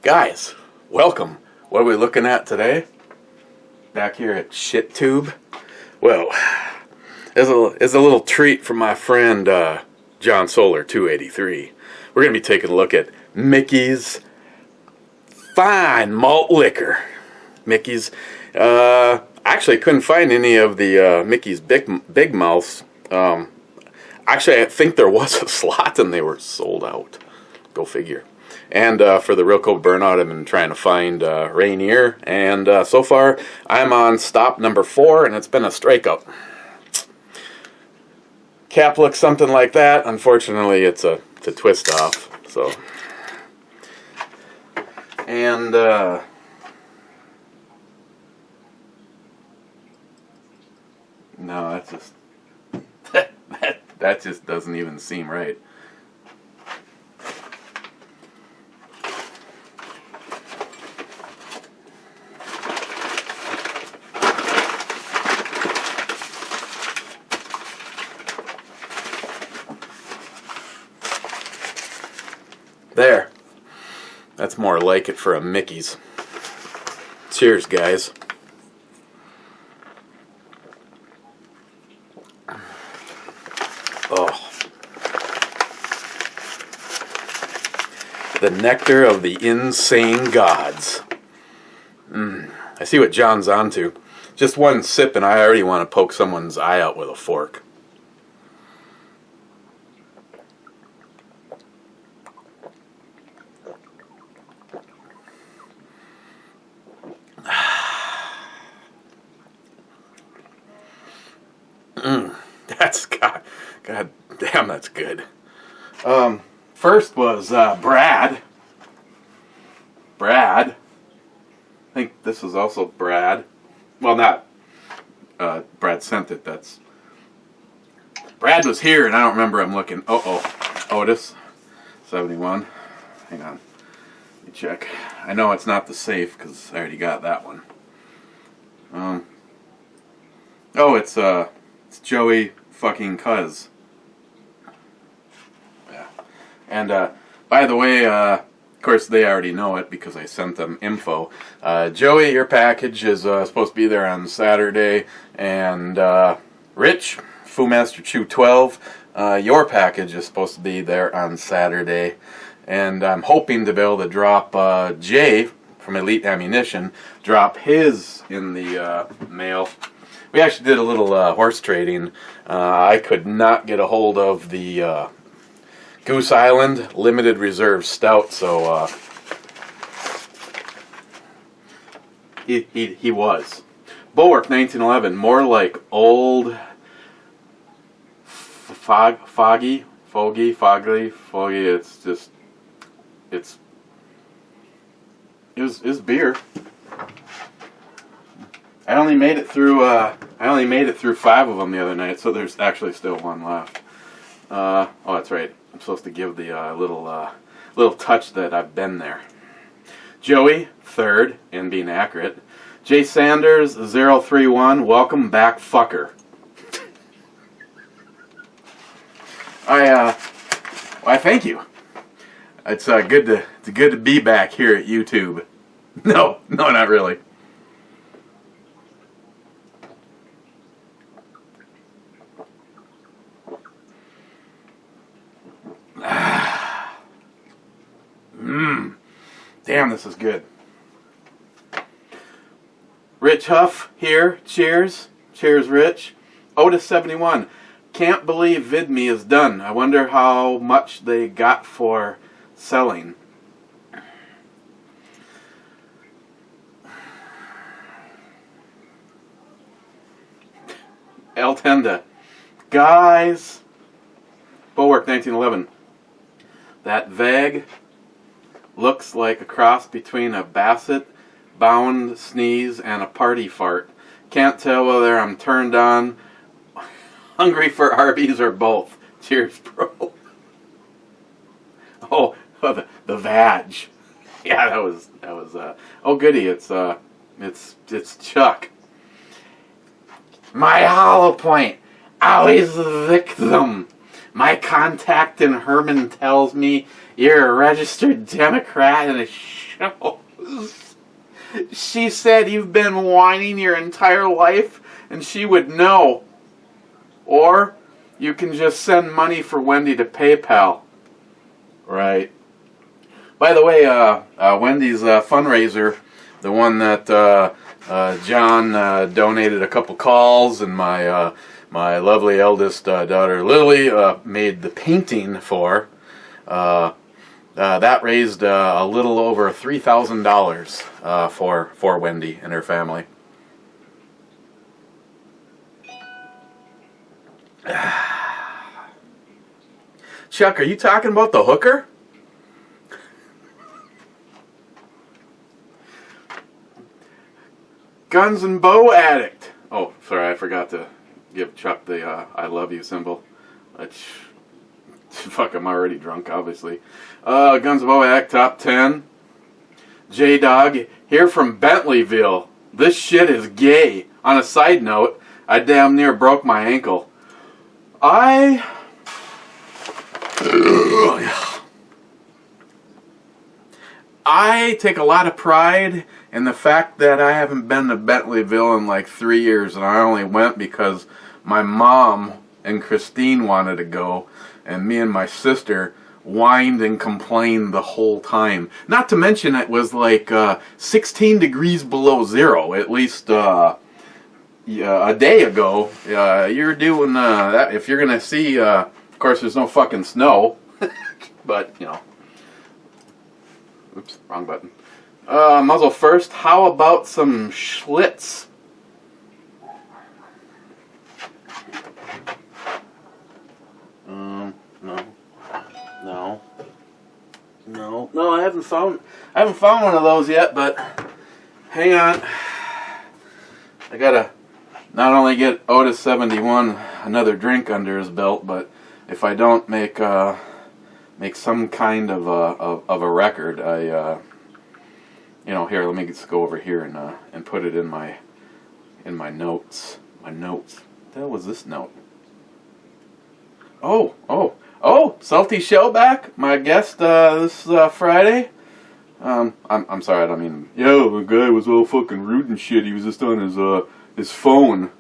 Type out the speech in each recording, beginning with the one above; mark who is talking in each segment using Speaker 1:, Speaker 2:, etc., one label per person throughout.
Speaker 1: Guys, welcome. What are we looking at today? Back here at ShitTube. Well, as a little treat from my friend John Solar 283. We're going to be taking a look at Mickey's Fine Malt Liquor. Mickey's. Actually, I couldn't find any of the Mickey's Big Mouths. Actually, I think there was a slot and they were sold out. Go figure. And for the Real Cobra Burnout, I've been trying to find Rainier. And so far, I'm on stop number 4, and it's been a strikeout. Cap looks something like that. Unfortunately, it's a twist off. So, and no, that's just that just doesn't even seem right. There. That's more like it for a Mickey's. Cheers, guys. Oh. The nectar of the insane gods. I see what John's onto. Just one sip and I already want to poke someone's eye out with a fork. That's God damn, that's good. First was Brad. I think this is also Brad. Well, not Brad sent it. That's Brad was here, and I don't remember him looking. Otis 71. Hang on, let me check. I know it's not the safe because I already got that one. It's Joey fucking Cuz. Yeah. And by the way, of course they already know it because I sent them info. Joey, your package is supposed to be there on Saturday, and Rich, Fu Master Chew 12, your package is supposed to be there on Saturday, and I'm hoping to be able to drop Jay from Elite Ammunition, drop his in the mail. We actually did a little horse trading. I could not get a hold of the Goose Island Limited Reserve Stout, so he was. Bulwark 1911, more like old foggy. It's just, it was beer. I only made it through 5 of them the other night, so there's actually still one left. Oh, that's right. I'm supposed to give the little touch that I've been there. Joey, 3rd, and being accurate. Jay Sanders, 031, welcome back, fucker. I thank you. It's good to be back here at YouTube. No, not really. Damn, this is good. Rich Huff here. Cheers. Cheers, Rich. Otis 71. Can't believe VidMe is done. I wonder how much they got for selling. El Tenda. Guys. Bulwark 1911. That Vag looks like a cross between a Basset bound sneeze and a party fart. Can't tell whether I'm turned on, hungry for Arby's, or both. Cheers, bro. Oh, the Vag. Yeah, that was. Oh, goody! It's Chuck. My hollow point, always the victim. My contact in Herman tells me you're a registered Democrat and a shows. She said you've been whining your entire life and she would know. Or you can just send money for Wendy to PayPal. Right. By the way, Wendy's fundraiser, the one that John donated a couple calls and my lovely eldest daughter Lily made the painting for, that raised a little over $3,000 for Wendy and her family. Chuck, are you talking about the hooker? Guns and Bow Addict. Oh, sorry, I forgot to give Chuck the I love you symbol. Fuck, I'm already drunk, obviously. Guns and Bow Addict, top 10. J-Dog, here from Bentleyville. This shit is gay. On a side note, I damn near broke my ankle. I take a lot of pride in the fact that I haven't been to Bentleyville in like 3 years, and I only went because my mom and Christine wanted to go, and me and my sister whined and complained the whole time. Not to mention it was like 16 degrees below zero, at least a day ago. You're doing that if you're going to see, of course there's no fucking snow, but, you know. Oops, wrong button. Muzzle first. How about some Schlitz? No, I haven't found one of those yet, but hang on. I gotta not only get Otis 71 another drink under his belt, but if I don't make some kind of a record, you know, here, let me just go over here and put it in my notes. My notes. What the hell was this note? Oh, Salty Shellback, my guest this Friday. I'm sorry, I don't mean. Yo, the guy was all fucking rude and shit. He was just on his phone.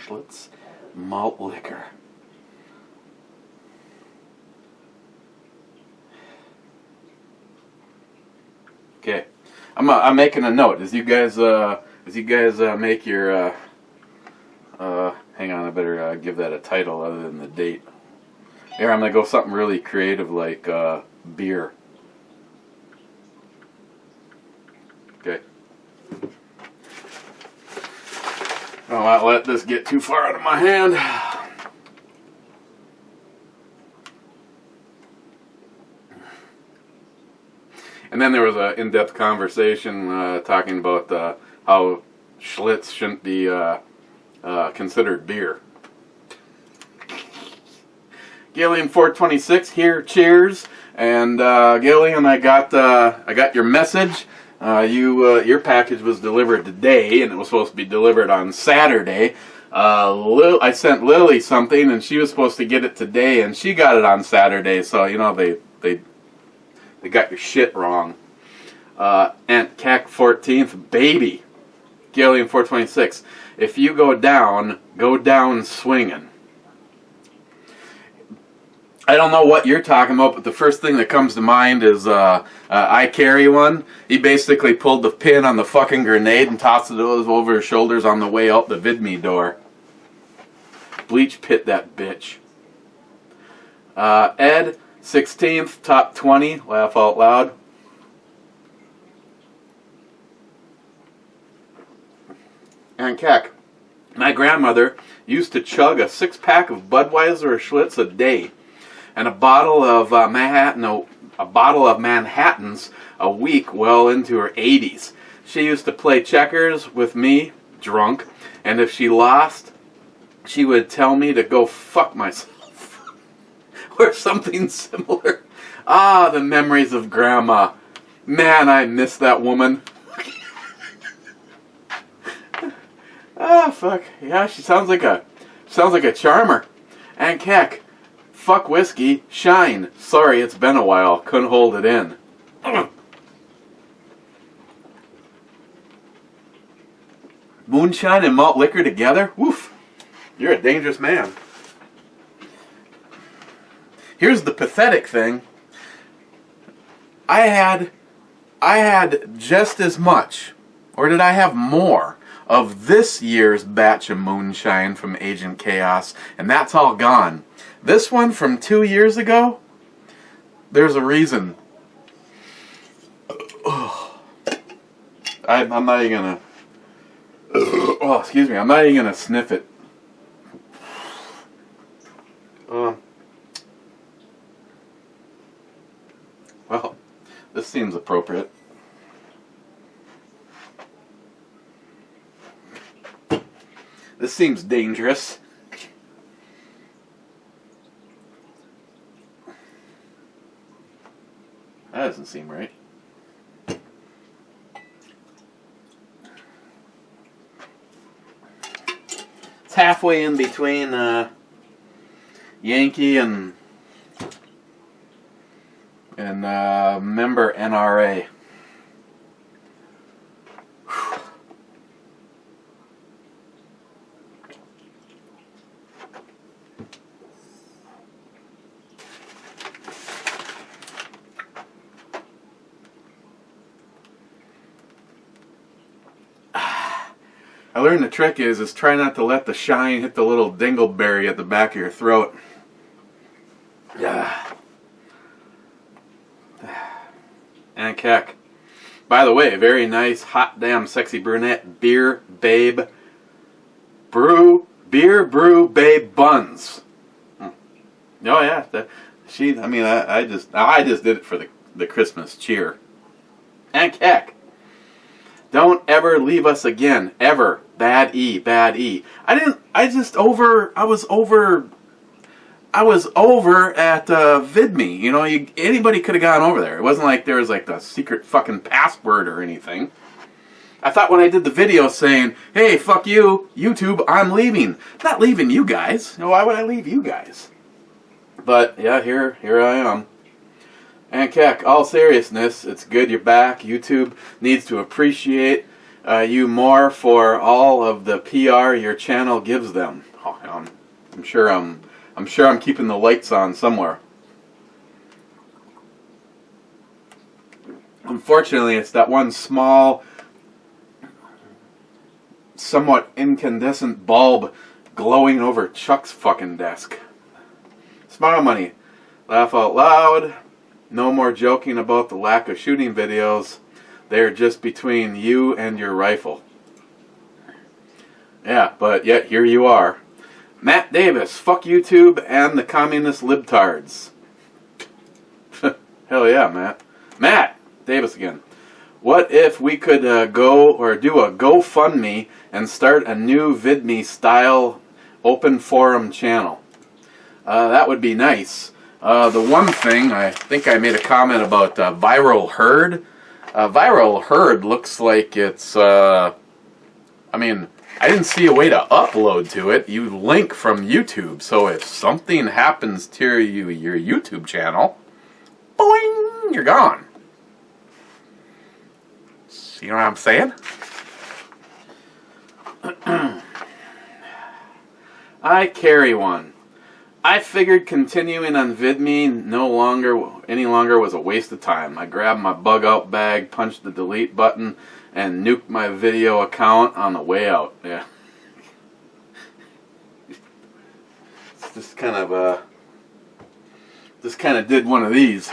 Speaker 1: Schlitz malt liquor. Okay, I'm making a note as you guys make your hang on, I better give that a title other than the date. Here, I'm gonna go something really creative like beer. Okay. I'll not let this get too far out of my hand. And then there was an in-depth conversation talking about how Schlitz shouldn't be considered beer. Gillian 426 here, cheers. And Gillian, I got your message. Your package was delivered today, and it was supposed to be delivered on Saturday. I sent Lily something, and she was supposed to get it today, and she got it on Saturday. So you know they got your shit wrong. Aunt Cac 14th, baby. Gillian 426. If you go down swinging. I don't know what you're talking about, but the first thing that comes to mind is I carry one. He basically pulled the pin on the fucking grenade and tossed it over his shoulders on the way out the VidMe door. Bleach pit that bitch. Ed 16th, top 20, laugh out loud. And Keck, my grandmother used to chug a 6-pack of Budweiser or Schlitz a day, and a bottle of Manhattans a week well into her 80s. She used to play checkers with me, drunk, and if she lost, she would tell me to go fuck myself. Or something similar. Ah, the memories of Grandma. Man, I miss that woman. Ah, fuck. Yeah, she sounds like a charmer. And heck, fuck whiskey, shine. Sorry, it's been a while. Couldn't hold it in. Moonshine and malt liquor together? Woof. You're a dangerous man. Here's the pathetic thing. I had just as much, or did I have more, of this year's batch of moonshine from Agent Chaos, and that's all gone. This one from 2 years ago, there's a reason. I'm not even gonna... Oh, excuse me, I'm not even gonna sniff it. Well, this seems appropriate. This seems dangerous. That doesn't seem right. It's halfway in between Yankee and member NRA. I learned the trick is try not to let the shine hit the little dingleberry at the back of your throat. Yeah. And heck. By the way, very nice, hot damn sexy brunette beer babe brew babe buns. Oh yeah, I just did it for the Christmas cheer. And heck. Don't ever leave us again. Ever. Bad E. Bad E. I was over at VidMe. You know, anybody could have gone over there. It wasn't like there was like the secret fucking password or anything. I thought when I did the video saying, hey, fuck you, YouTube, I'm leaving. Not leaving you guys. Why would I leave you guys? But, yeah, here I am. And heck, all seriousness, it's good you're back. YouTube needs to appreciate you more for all of the PR your channel gives them. Oh, I'm sure I'm keeping the lights on somewhere. Unfortunately, it's that one small, somewhat incandescent bulb glowing over Chuck's fucking desk. Smile money. Laugh out loud. No more joking about the lack of shooting videos. They're just between you and your rifle. Yeah, but yet here you are. Matt Davis, fuck YouTube and the communist libtards. Hell yeah, Matt. Matt Davis again. What if we could go or do a GoFundMe and start a new VidMe style open forum channel? That would be nice. The one thing, I think I made a comment about Viral Herd. Viral Herd looks like it's, I didn't see a way to upload to it. You link from YouTube, so if something happens to your YouTube channel, boing, you're gone. You know what I'm saying? I carry one. I figured continuing on VidMe any longer was a waste of time. I grabbed my bug out bag, punched the delete button, and nuked my video account on the way out. Yeah. It's just kind of did one of these.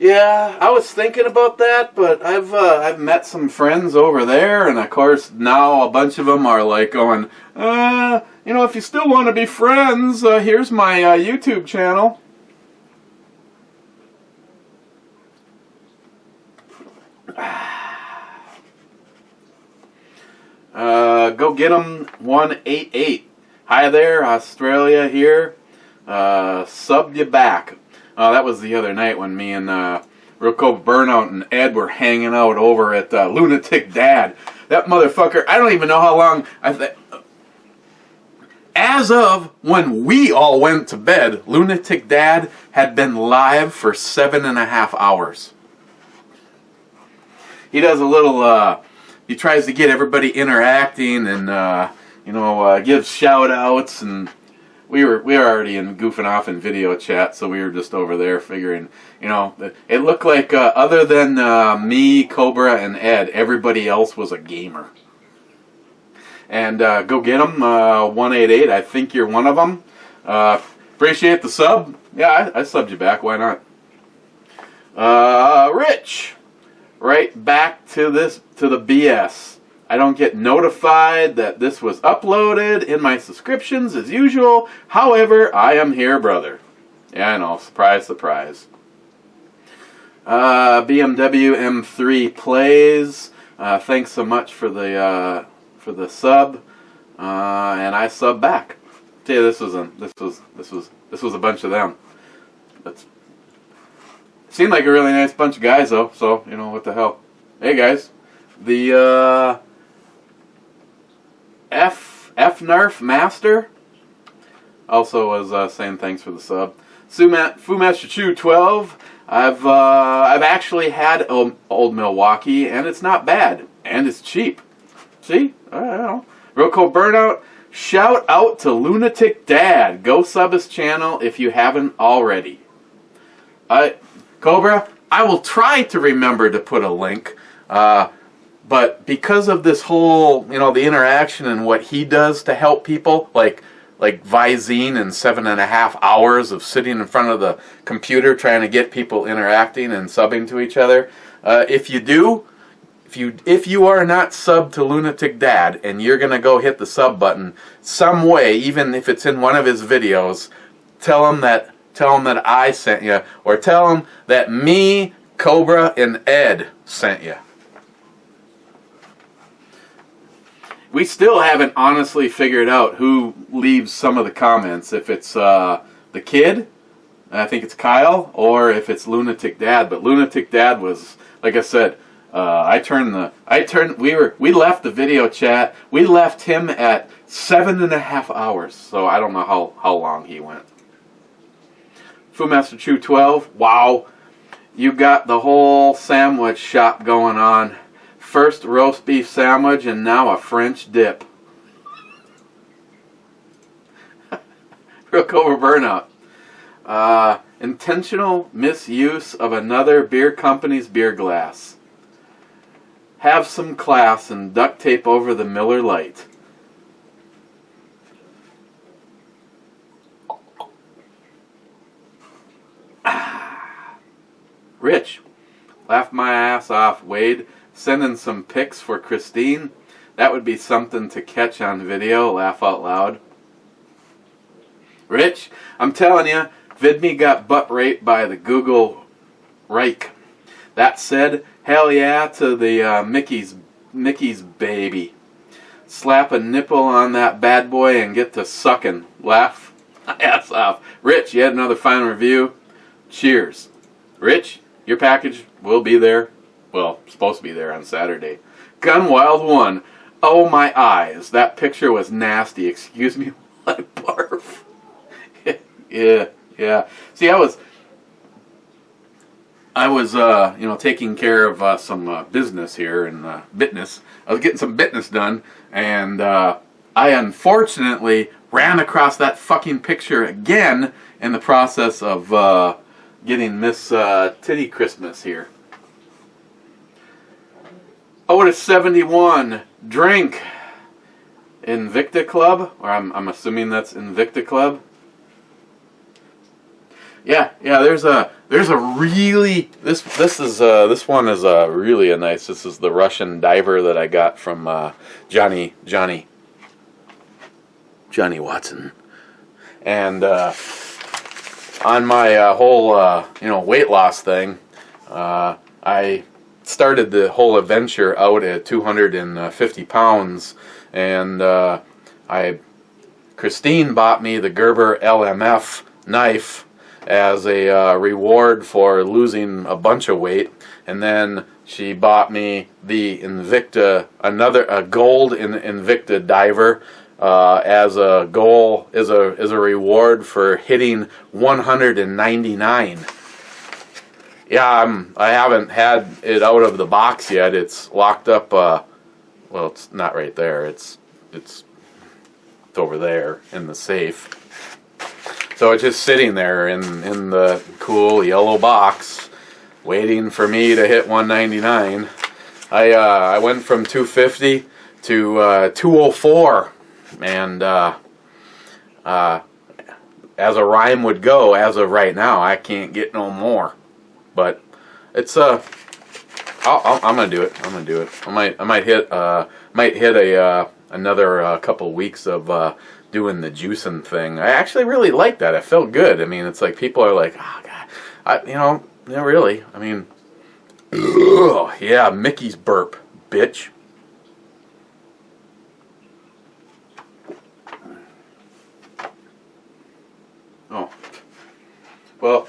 Speaker 1: Yeah, I was thinking about that, but I've met some friends over there, and of course now a bunch of them are like going, if you still want to be friends, here's my YouTube channel. Go get 'em 188. Hi there, Australia here. Subbed you back. That was the other night when me and Real Cobra Burnout and Ed were hanging out over at Lunatic Dad. that motherfucker, I don't even know how long, as of when we all went to bed, Lunatic Dad had been live for 7.5 hours. He does a little, he tries to get everybody interacting and, gives shout outs, and we were already goofing off in video chat, so we were just over there figuring, it looked like other than me, Cobra, and Ed, everybody else was a gamer. And go get them, 188. I think you're one of them. Appreciate the sub. Yeah, I subbed you back. Why not? Rich, right back to the BS. I don't get notified that this was uploaded in my subscriptions as usual. However, I am here, brother. Yeah, I know. Surprise, surprise. BMW M3 plays. Thanks so much for the sub, and I sub back. See, this was a bunch of them. That's seemed like a really nice bunch of guys though. So what the hell? Hey guys, the F Nerf Master also was saying thanks for the sub. Fumaster Chew 12. I've actually had Old Milwaukee, and it's not bad, and it's cheap. See? I don't know. therealcobraburnout, shout out to Lunatic Dad. Go sub his channel if you haven't already. Cobra, I will try to remember to put a link, but because of this whole, the interaction and what he does to help people, like Visine and 7.5 hours of sitting in front of the computer trying to get people interacting and subbing to each other, if you are not subbed to Lunatic Dad and you're going to go hit the sub button some way, even if it's in one of his videos, tell him that I sent you, or tell him that me, Cobra, and Ed sent you. We still haven't honestly figured out who leaves some of the comments. If it's the kid, I think it's Kyle, or if it's Lunatic Dad. But Lunatic Dad was, like I said, we left the video chat. We left him at 7.5 hours, so I don't know how long he went. Fumaster Chew 12, wow, you got the whole sandwich shop going on. First roast beef sandwich and now a French dip. therealcobraburnout. Intentional misuse of another beer company's beer glass. Have some class and duct tape over the Miller Lite. Rich, laugh my ass off, Wade. Sending some pics for Christine. That would be something to catch on video. Laugh out loud. Rich, I'm telling you, VidMe got butt raped by the Google Reich. That said, hell yeah to the Mickey's baby. Slap a nipple on that bad boy and get to sucking. Laugh my ass off. Rich, you had another fine review. Cheers. Rich, your package will be there. Well, supposed to be there on Saturday. Gunwild 1. Oh my eyes. That picture was nasty. Excuse me while I barf. Yeah. See, I was taking care of some business here and bitness. I was getting some bitness done, and I unfortunately ran across that fucking picture again in the process of getting Miss Titty Christmas here. Otis 71, drink. Invicta Club, or I'm assuming that's Invicta Club. Yeah. There's a really this one is really a nice. This is the Russian diver that I got from Johnny Watson, and on my whole weight loss thing, I started the whole adventure out at 250 pounds, and Christine bought me the Gerber LMF knife as a reward for losing a bunch of weight, and then She bought me the Invicta, a gold Invicta diver, as a goal, as a reward for hitting 199. Yeah, I haven't had it out of the box yet. It's locked up. Well, it's not right there. It's over there in the safe. So it's just sitting there in the cool yellow box, waiting for me to hit 199. I went from 250 to 204, and as a rhyme would go, as of right now, I can't get no more. But it's I'm gonna do it. I'm gonna do it. I might hit another couple weeks of doing the juicing thing. I actually really like that. It felt good. I mean, it's like people are like, oh God, yeah, really. I mean, ugh, yeah, Mickey's burp, bitch. Oh, well,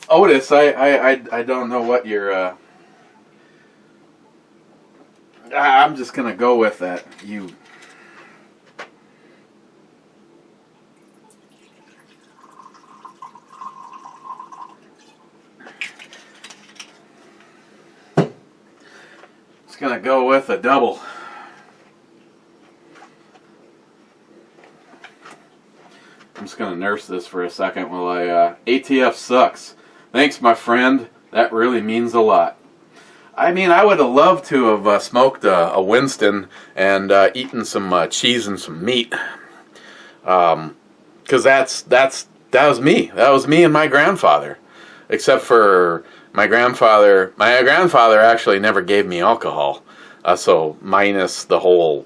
Speaker 1: Otis, I don't know what you're. I'm just gonna go with that. You. Just gonna go with a double. I'm just gonna nurse this for a second while I. ATF sucks. Thanks, my friend. That really means a lot. I mean, I would have loved to have smoked a Winston and eaten some cheese and some meat, because that was me. That was me and my grandfather. Except for my grandfather. My grandfather actually never gave me alcohol, so minus the whole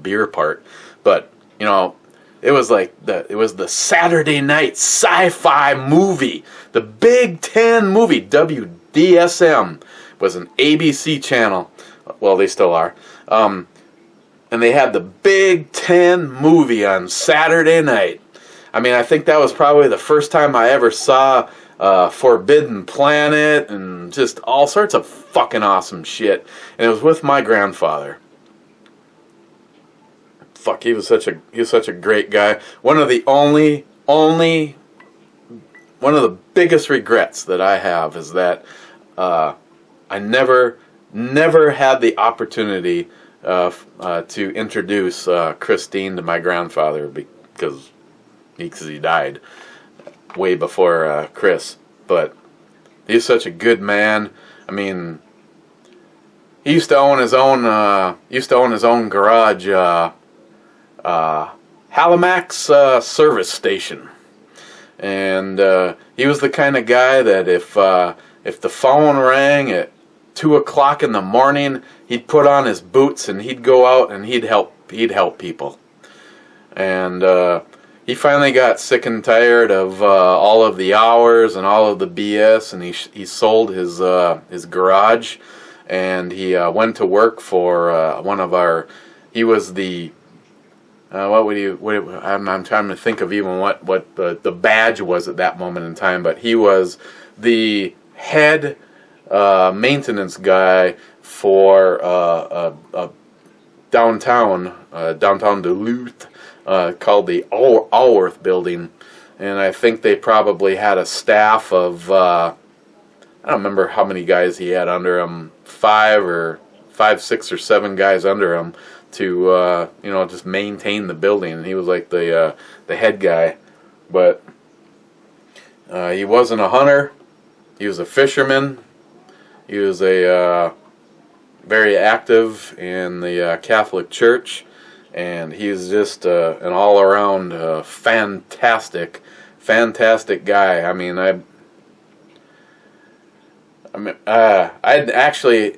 Speaker 1: beer part. But you know, it was the Saturday night sci-fi movie, the Big Ten movie. WDSM was an ABC channel. Well, they still are. And they had the Big Ten movie on Saturday night. I mean, I think that was probably the first time I ever saw Forbidden Planet and just all sorts of fucking awesome shit. And it was with my grandfather. Fuck, he was such a great guy. One of the biggest regrets that I have is that I never had the opportunity to introduce Christine to my grandfather because he died way before Chris. But he's such a good man. I mean, he used to own his own garage. Halimax service station, and he was the kind of guy that if the phone rang at 2 o'clock in the morning, he'd put on his boots and he'd go out and he'd help people. And he finally got sick and tired of all of the hours and all of the BS, and he sold his garage, and he went to work for one of our. He was the. I'm trying to think of even what the badge was at that moment in time, but he was the head maintenance guy for downtown Duluth, called the Allworth building, and I think they probably had a staff of I don't remember how many guys he had under him, 5, 6, or 7 guys under him to just maintain the building, and he was like the head guy. But he wasn't a hunter. He was a fisherman. He was a very active in the Catholic Church, and he's just an all-around fantastic guy. I mean, I'd actually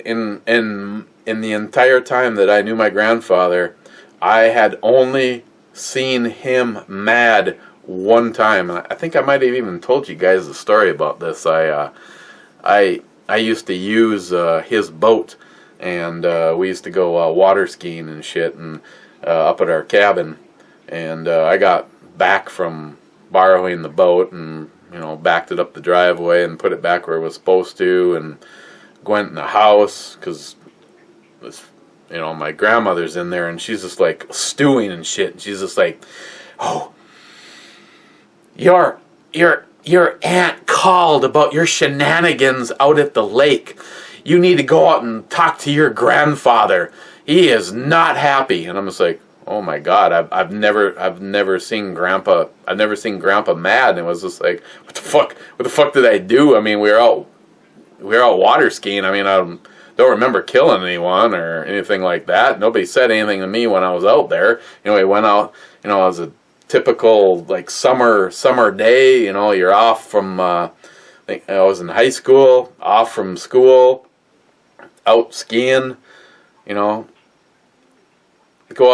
Speaker 1: in the entire time that I knew my grandfather, I had only seen him mad one time. And I think I might have even told you guys the story about this. I used to use his boat, and we used to go water skiing and shit, and up at our cabin. And I got back from borrowing the boat, and backed it up the driveway and put it back where it was supposed to, and went in the house because my grandmother's in there, and she's just like stewing and shit, and she's just like, oh, your aunt called about your shenanigans out at the lake. You need to go out and talk to your grandfather. He is not happy. And I'm just like, oh my God, I've never seen Grandpa mad. And it was just like, what the fuck did I do? I mean, we were out water skiing. I mean, I don't remember killing anyone or anything like that. Nobody said anything to me when I was out there. We went out, it was a typical like summer day. You're off from I think I was in high school, off from school, out skiing, go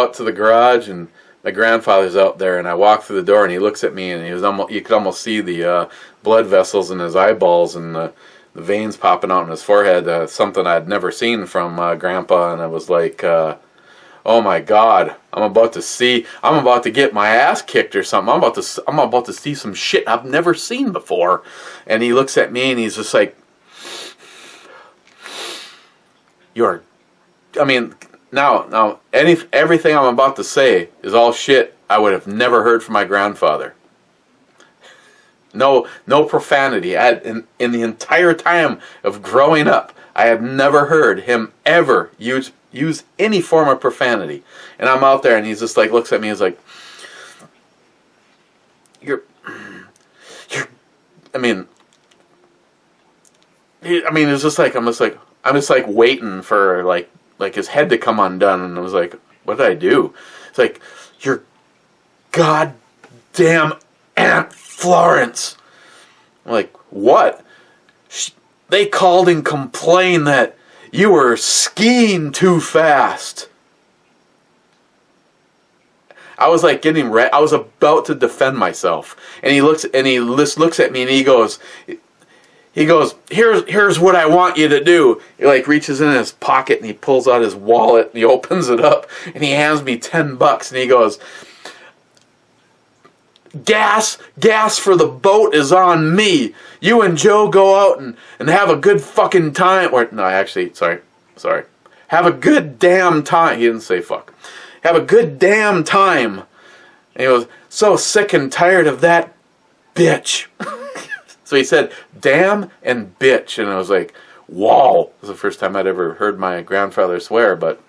Speaker 1: out to the garage, and my grandfather's out there, and I walk through the door, and he looks at me, and you could almost see the blood vessels in his eyeballs and the veins popping out in his forehead, something I'd never seen from Grandpa, and I was like, oh my God, I'm about to get my ass kicked or something. I'm about to see some shit I've never seen before. And he looks at me, and he's just like, now everything I'm about to say is all shit I would have never heard from my grandfather. No profanity. In the entire time of growing up, I have never heard him ever use any form of profanity. And I'm out there, and he's just like, looks at me, and he's like, it's just like, I'm just like waiting for like his head to come undone, and I was like, what did I do? It's like, your goddamn Aunt Florence. I'm like, what? They called and complained that you were skiing too fast. I was like getting ready. I was about to defend myself, and he looks at me, and he goes, here's what I want you to do. He like reaches in his pocket, and he pulls out his wallet, and he opens it up, and he hands me $10, and he goes, gas for the boat is on me. You and Joe go out and have a good fucking time. Or no, actually, sorry. Have a good damn time. He didn't say fuck. Have a good damn time. And he was so sick and tired of that bitch. So he said damn and bitch, and I was like, wow. It was the first time I'd ever heard my grandfather swear. But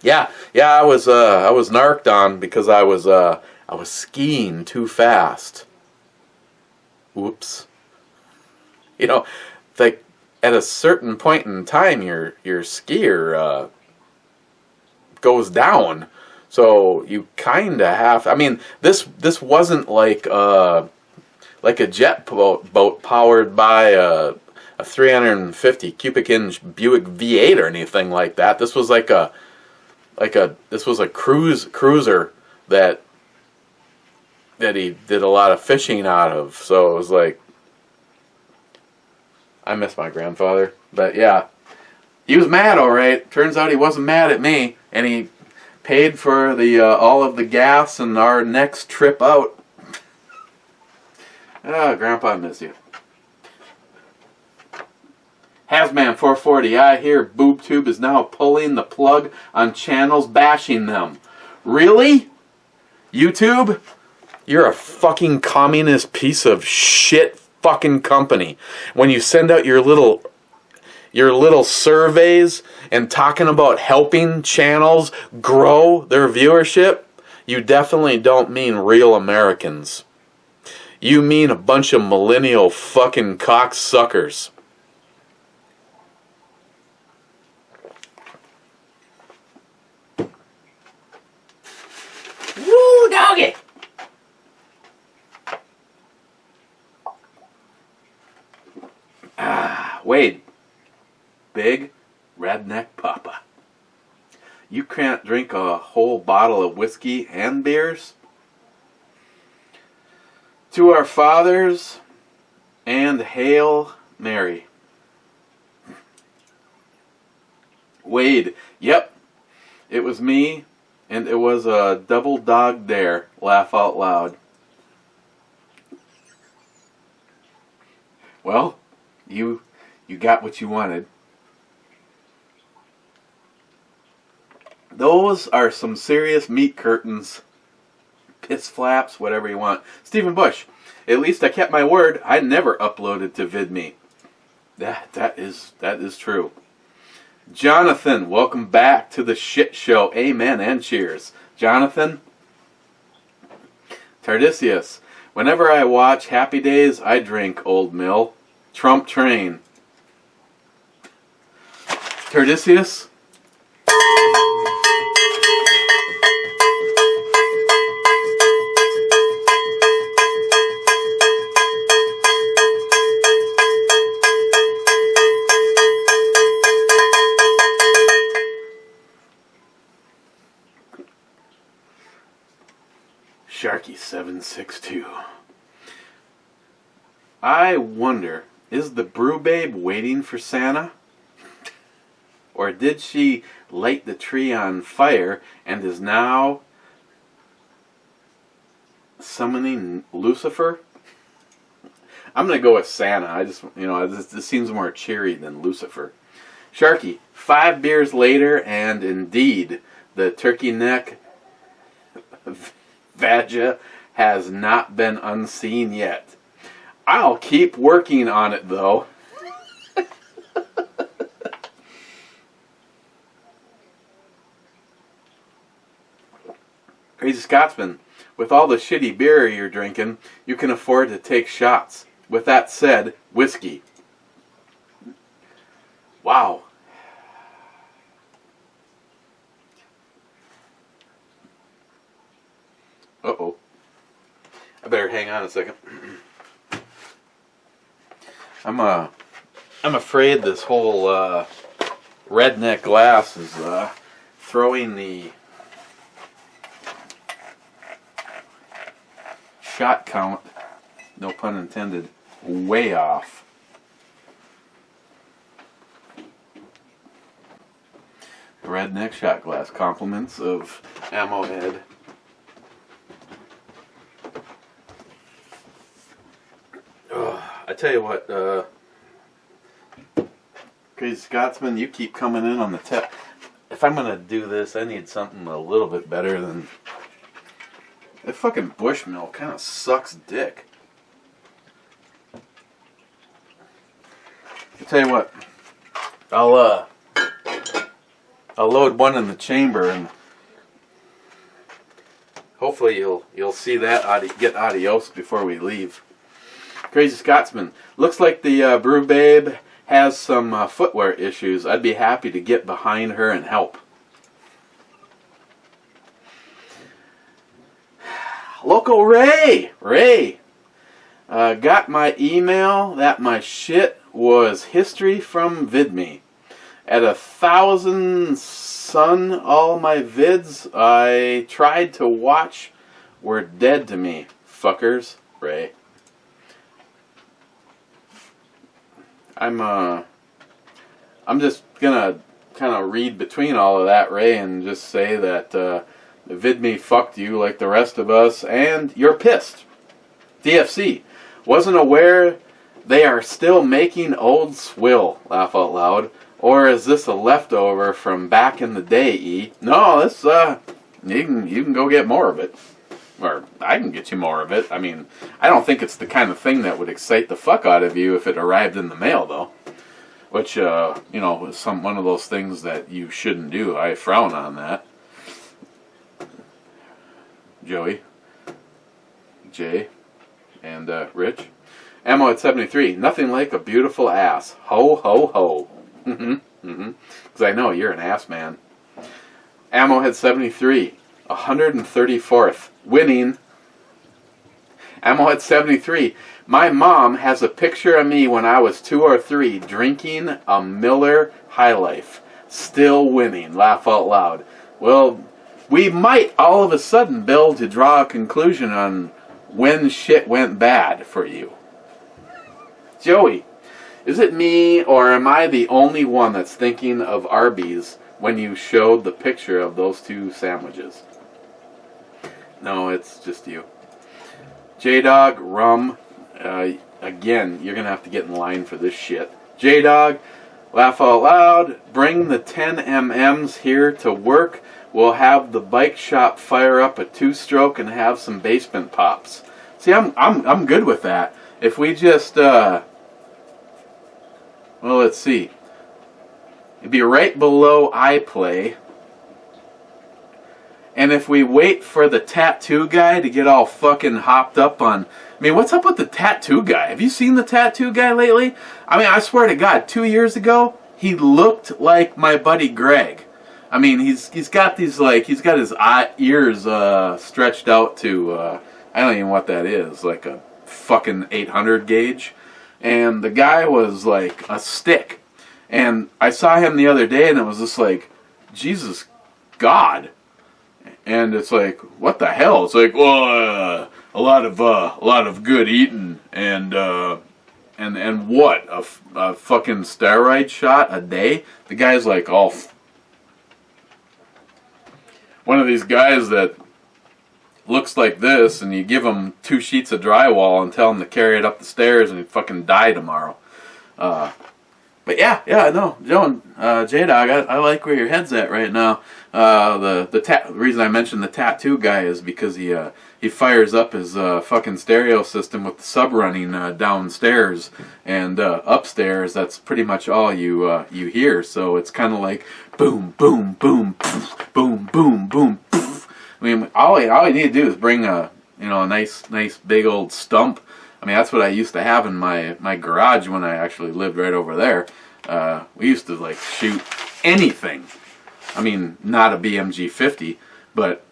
Speaker 1: yeah, I was narked on because I was skiing too fast. Whoops. Like at a certain point in time, your skier goes down. So you kind of have. I mean, this wasn't like a jet boat powered by a 350 cubic inch Buick V8 or anything like that. This was this was a cruiser that he did a lot of fishing out of. So it was like, I miss my grandfather. But yeah, he was mad, all right. Turns out he wasn't mad at me, and he paid for the all of the gas and our next trip out. Grandpa, I miss you. Hazman 440, I hear BoobTube is now pulling the plug on channels bashing them. Really? YouTube? You're a fucking communist piece of shit fucking company. When you send out your little surveys and talking about helping channels grow their viewership, you definitely don't mean real Americans. You mean a bunch of millennial fucking cocksuckers. Woo, doggy! Wade, big redneck papa. You can't drink a whole bottle of whiskey and beers? To our fathers and Hail Mary. Wade, yep, it was me, and it was a double dog dare. Laugh out loud. Well, you got what you wanted. Those are some serious meat curtains. Piss flaps, whatever you want. Stephen Bush, at least I kept my word. I never uploaded to VidMe. That is true. Jonathan, welcome back to the shit show. Amen and cheers. Jonathan. Tardisius, whenever I watch Happy Days, I drink Old Mill. Trump Train. Tardisius. Sharky762. I wonder, is the brew babe waiting for Santa? Or did she light the tree on fire and is now summoning Lucifer? I'm going to go with Santa. This seems more cheery than Lucifer. Sharky, 5 beers later, and indeed, the turkey neck Vaja has not been unseen yet. I'll keep working on it, though. Crazy Scotsman, with all the shitty beer you're drinking, you can afford to take shots. With that said, whiskey. Wow. Uh-oh. I better hang on a second. I'm afraid this whole redneck glass is throwing the shot count, no pun intended, way off. Redneck shot glass. Compliments of Ammo Head. I tell you what, Crazy Scotsman, you keep coming in on the tip. If I'm going to do this, I need something a little bit better than... That fucking Bushmill kind of sucks dick. I tell you what, I'll load one in the chamber and hopefully you'll see that get adios before we leave. Crazy Scotsman, looks like the brew babe has some footwear issues. I'd be happy to get behind her and help. Local Ray, got my email that my shit was history from VidMe. At 1,000 son, all my vids I tried to watch were dead to me. Fuckers, Ray. I'm just gonna kind of read between all of that, Ray, and just say that VidMe fucked you like the rest of us, and you're pissed. DFC wasn't aware they are still making old swill. Laugh out loud. Or is this a leftover from back in the day? E. No, this you can go get more of it. Or I can get you more of it. I mean, I don't think it's the kind of thing that would excite the fuck out of you if it arrived in the mail, though. Which, is one of those things that you shouldn't do. I frown on that. Joey, Jay, and Rich. Ammo at 73. Nothing like a beautiful ass. Ho, ho, ho. Because I know you're an ass man. Ammo had 73. 134th. Winning. Ammo at 73. My mom has a picture of me when I was 2 or 3 drinking a Miller High Life. Still winning. Laugh out loud. Well, we might all of a sudden be able to draw a conclusion on when shit went bad for you. Joey, is it me or am I the only one that's thinking of Arby's when you showed the picture of those 2 sandwiches? No, it's just you. J-Dog, rum. again, you're going to have to get in line for this shit. J-Dog, laugh out loud. Bring the 10mm's here to work. We'll have the bike shop fire up a 2-stroke and have some basement pops. See, I'm good with that. If we just, well, let's see. It'd be right below iPlay. And if we wait for the tattoo guy to get all fucking hopped up on... I mean, what's up with the tattoo guy? Have you seen the tattoo guy lately? I mean, I swear to God, 2 years ago, he looked like my buddy Greg. I mean, he's got these, like, he's got his ears stretched out to, I don't even know what that is, like a fucking 800 gauge. And the guy was like a stick. And I saw him the other day, and it was just like, Jesus God. And it's like, what the hell? It's like, well, a lot of good eating, and what? A fucking steroid shot a day? The guy's like, all one of these guys that looks like this, and you give him 2 sheets of drywall and tell him to carry it up the stairs, and he'd fucking die tomorrow. But yeah, no, Joan, J-Dog, I like where your head's at right now. The reason I mentioned the tattoo guy is because he fires up his fucking stereo system with the sub running downstairs, and upstairs that's pretty much all you hear. So it's kind of like boom, boom, boom, poof, boom, boom, boom, poof. I mean, all you need to do is bring a nice big old stump. I mean, that's what I used to have in my garage when I actually lived right over there. We used to like shoot anything. I mean, not a BMG 50, but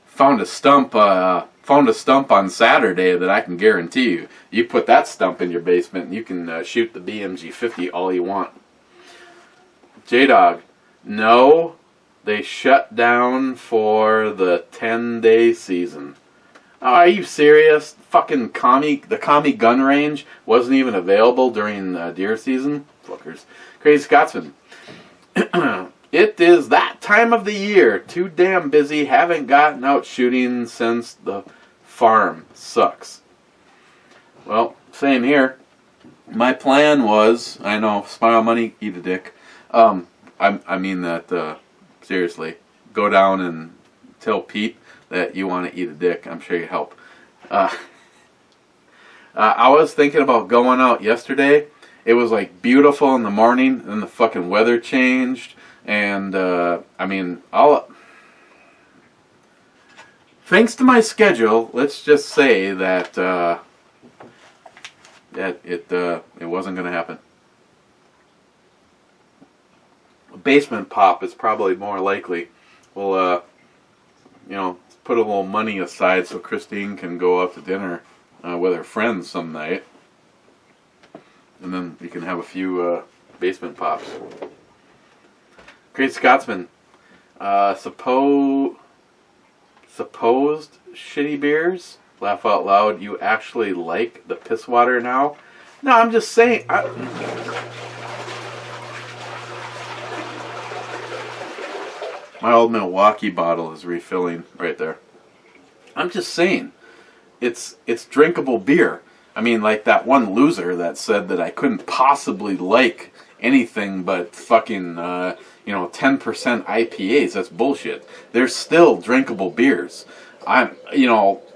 Speaker 1: found a stump on Saturday that I can guarantee you. You put that stump in your basement, and you can shoot the BMG 50 all you want. J-Dog, no, they shut down for the 10-day season. Oh, are you serious? Fucking the Commie gun range wasn't even available during deer season? Fuckers. Crazy Scotsman. It is that time of the year. Too damn busy. Haven't gotten out shooting since the farm sucks. Well, same here. My plan was, I know, smile money, eat a dick. I mean that, seriously. Go down and tell Pete that you want to eat a dick. I'm sure you help. I was thinking about going out yesterday. It was like beautiful in the morning, and the fucking weather changed. And I mean, thanks to my schedule, let's just say that it wasn't going to happen. A basement pop is probably more likely. We'll put a little money aside so Christine can go out to dinner with her friends some night, and then we can have a few basement pops. Great Scotsman. Supposed shitty beers? Laugh out loud. You actually like the piss water now? No, I'm just saying. My old Milwaukee bottle is refilling right there. I'm just saying, it's drinkable beer. I mean, like that one loser that said that I couldn't possibly like anything but fucking 10% IPAs. That's bullshit. They're still drinkable beers. Am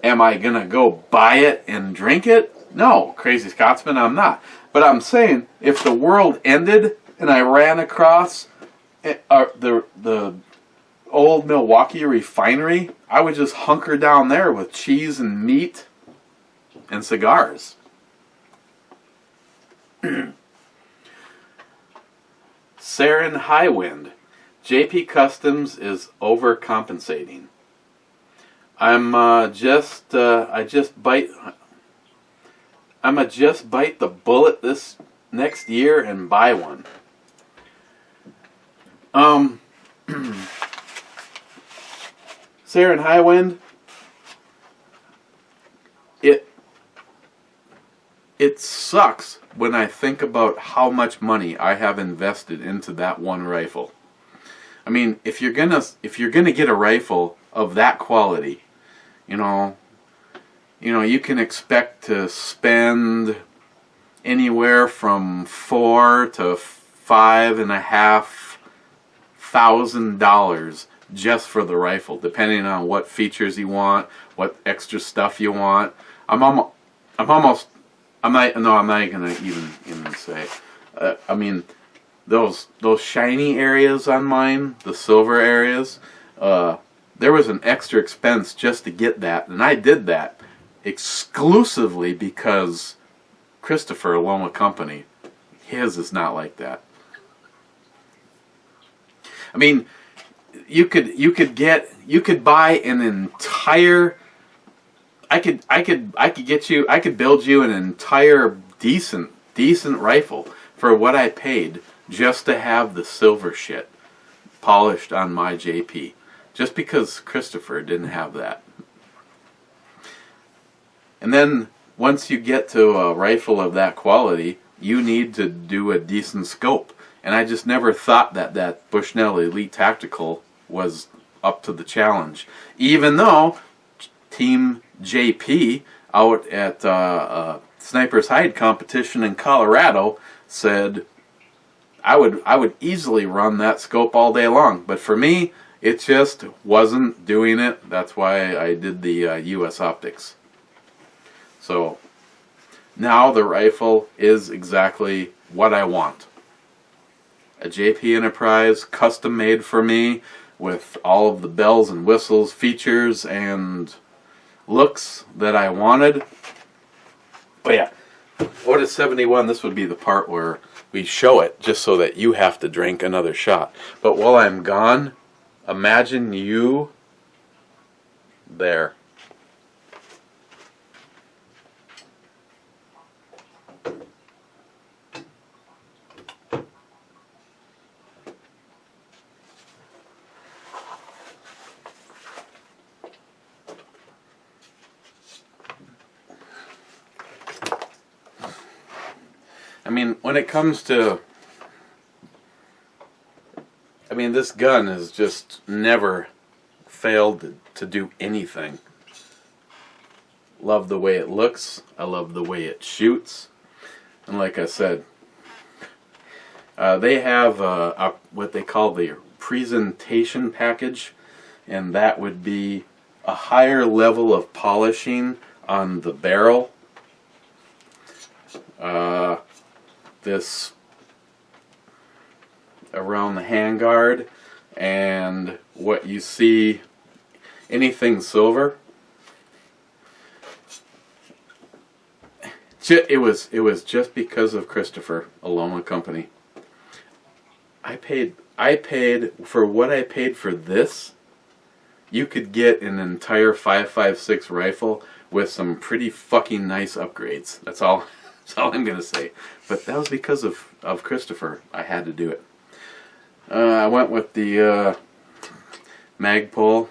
Speaker 1: I gonna go buy it and drink it? No, Crazy Scotsman, I'm not. But I'm saying, if the world ended and I ran across the old Milwaukee refinery, I would just hunker down there with cheese and meat and cigars. Saren Highwind. JP Customs is overcompensating. I'ma just bite the bullet this next year and buy one. Saren Highwind, it sucks when I think about how much money I have invested into that one rifle. I mean, if you're gonna get a rifle of that quality, you can expect to spend anywhere from $4,000 to $5,500 just for the rifle, depending on what features you want, what extra stuff you want. I'm not gonna even say. I mean, those shiny areas on mine, the silver areas, there was an extra expense just to get that, and I did that exclusively because Christopher, along with company, his is not like that. I mean, you could buy an entire. I could build you an entire decent rifle for what I paid just to have the silver shit polished on my JP, just because Christopher didn't have that. And then once you get to a rifle of that quality, you need to do a decent scope. And I just never thought that Bushnell Elite Tactical was up to the challenge, even though Team JP out at Sniper's Hide competition in Colorado said I would easily run that scope all day long, but for me it just wasn't doing it. That's why I did the US Optics. So now the rifle is exactly what I want. A JP Enterprise, custom made for me, with all of the bells and whistles, features, and looks that I wanted. But yeah, Order 71, this would be the part where we show it, just so that you have to drink another shot. But while I'm gone, imagine you there. I mean, when it comes to, this gun has just never failed to do anything. Love the way it looks. I love the way it shoots. And like I said, they have what they call the presentation package, and that would be a higher level of polishing on the barrel. This around the handguard, and what you see, anything silver. It was just because of Christopher, along with company. I paid for what I paid for this. You could get an entire 5.56 rifle with some pretty fucking nice upgrades. That's all I'm gonna say. But that was because of Christopher. I had to do it. I went with the Magpul.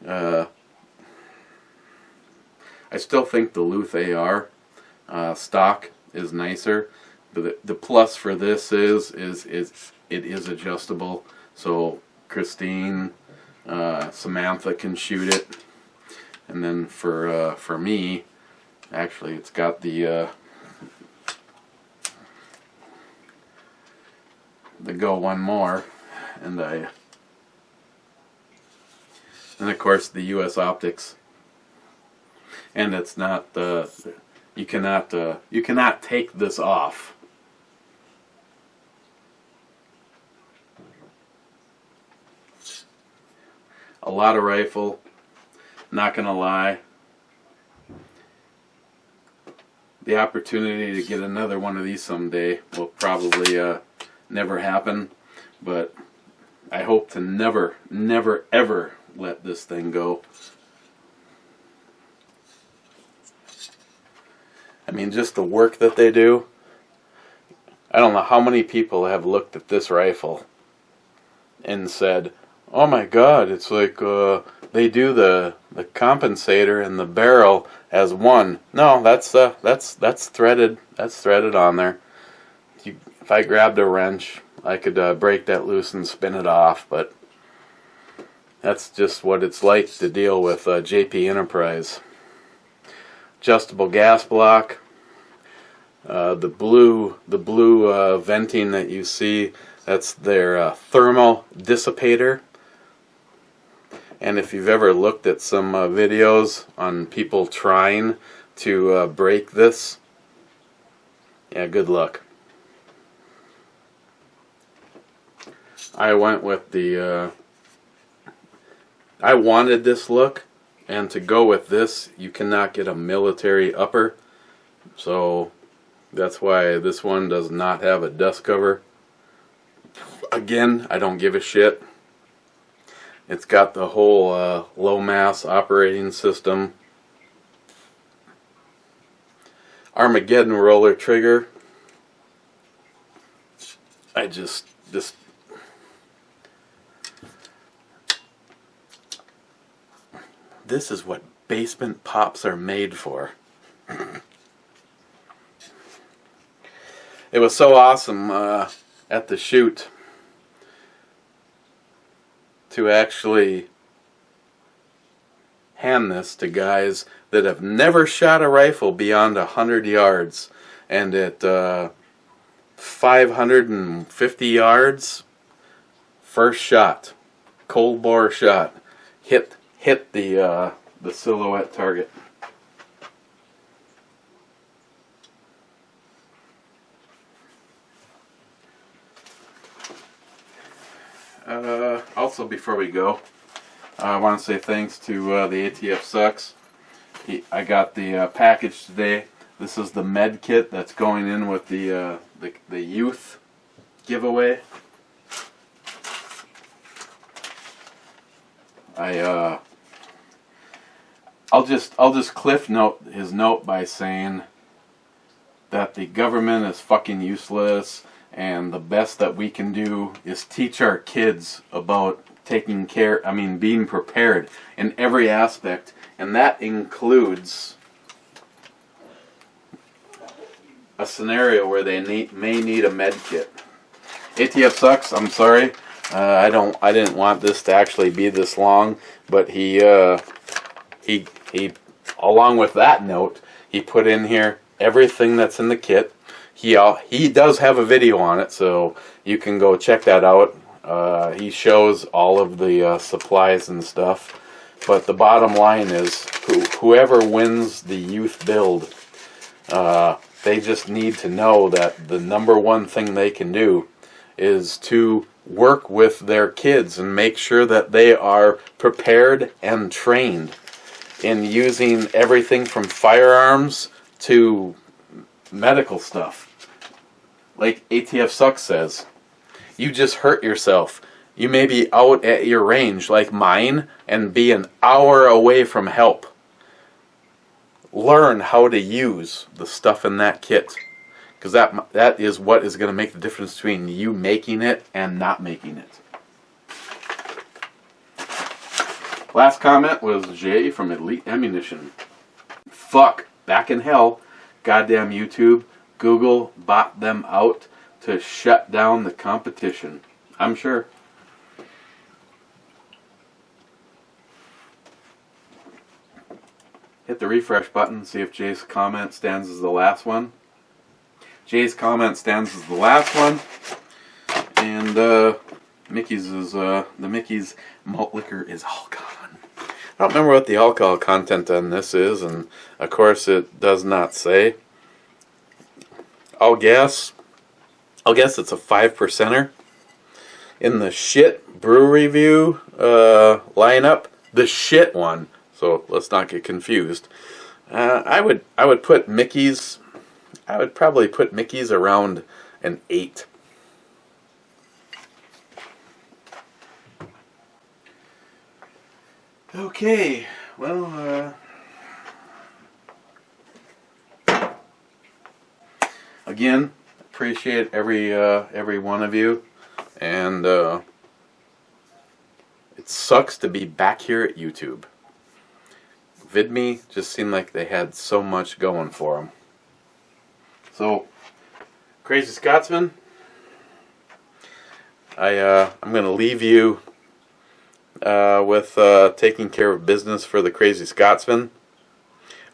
Speaker 1: I still think the Luth AR stock is nicer, but the plus for this is it is adjustable. So Christine, Samantha can shoot it, and then for me, actually, it's got the Go One More, and of course the US Optics. And it's not you cannot take this off. A lot of rifle, not gonna lie. The opportunity to get another one of these someday will probably never happen, but I hope to never ever let this thing go. I mean, just the work that they do. I don't know how many people have looked at this rifle and said, oh my god, it's like they do the compensator and the barrel as one. No, that's threaded. That's threaded on there. If I grabbed a wrench, I could break that loose and spin it off, but that's just what it's like to deal with JP Enterprise. Adjustable gas block. The blue venting that you see, that's their thermal dissipator. And if you've ever looked at some videos on people trying to break this, yeah, good luck. I went with the I wanted this look, and to go with this, you cannot get a military upper, so that's why this one does not have a dust cover. Again, I don't give a shit. It's got the whole low mass operating system. Armageddon roller trigger. This is what basement pops are made for. It was so awesome at the shoot to actually hand this to guys that have never shot a rifle beyond 100 yards, and at 550 yards, first shot, cold bore shot, hit the silhouette target. Also, before we go, I want to say thanks to the ATF Sucks. I got the package today. This is the med kit that's going in with the youth giveaway. I'll just cliff note his note by saying that the government is fucking useless, and the best that we can do is teach our kids about being prepared in every aspect, and that includes a scenario where they may need a med kit. ATF Sucks, I'm sorry. I didn't want this to actually be this long, but he along with that note, he put in here everything that's in the kit. He does have a video on it, so you can go check that out. He shows all of the supplies and stuff. But the bottom line is, whoever wins the youth build, they just need to know that the number one thing they can do is to work with their kids and make sure that they are prepared and trained in using everything from firearms to medical stuff. Like ATF Sucks says, you just hurt yourself. You may be out at your range like mine and be an hour away from help. Learn how to use the stuff in that kit, because that is what is going to make the difference between you making it and not making it. Last comment was Jay from Elite Ammunition. Fuck, back in hell, goddamn YouTube, Google bought them out to shut down the competition. I'm sure. Hit the refresh button, see if Jay's comment stands as the last one. Jay's comment stands as the last one. And Mickey's is the Mickey's malt liquor is all gone. I don't remember what the alcohol content on this is, and of course it does not say. I'll guess it's a 5%er. In the shit brew review lineup, the shit one. So let's not get confused. I would put Mickey's. I would probably put Mickey's around an 8. Okay, well, again, appreciate every one of you, and it sucks to be back here at YouTube. VidMe just seemed like they had so much going for them. So, Crazy Scotsman, I'm going to leave you with taking care of business for the Crazy Scotsman.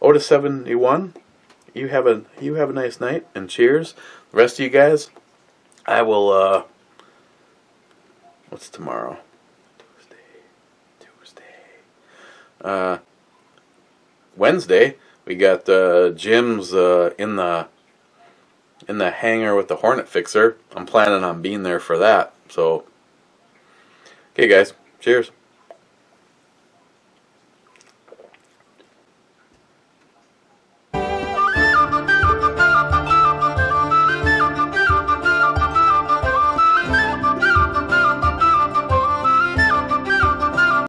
Speaker 1: Otis 71, you have a nice night, and cheers. The rest of you guys, I will. What's tomorrow? Tuesday. Wednesday. We got Jim's in the hangar with the Hornet Fixer. I'm planning on being there for that. So, okay, guys. Cheers.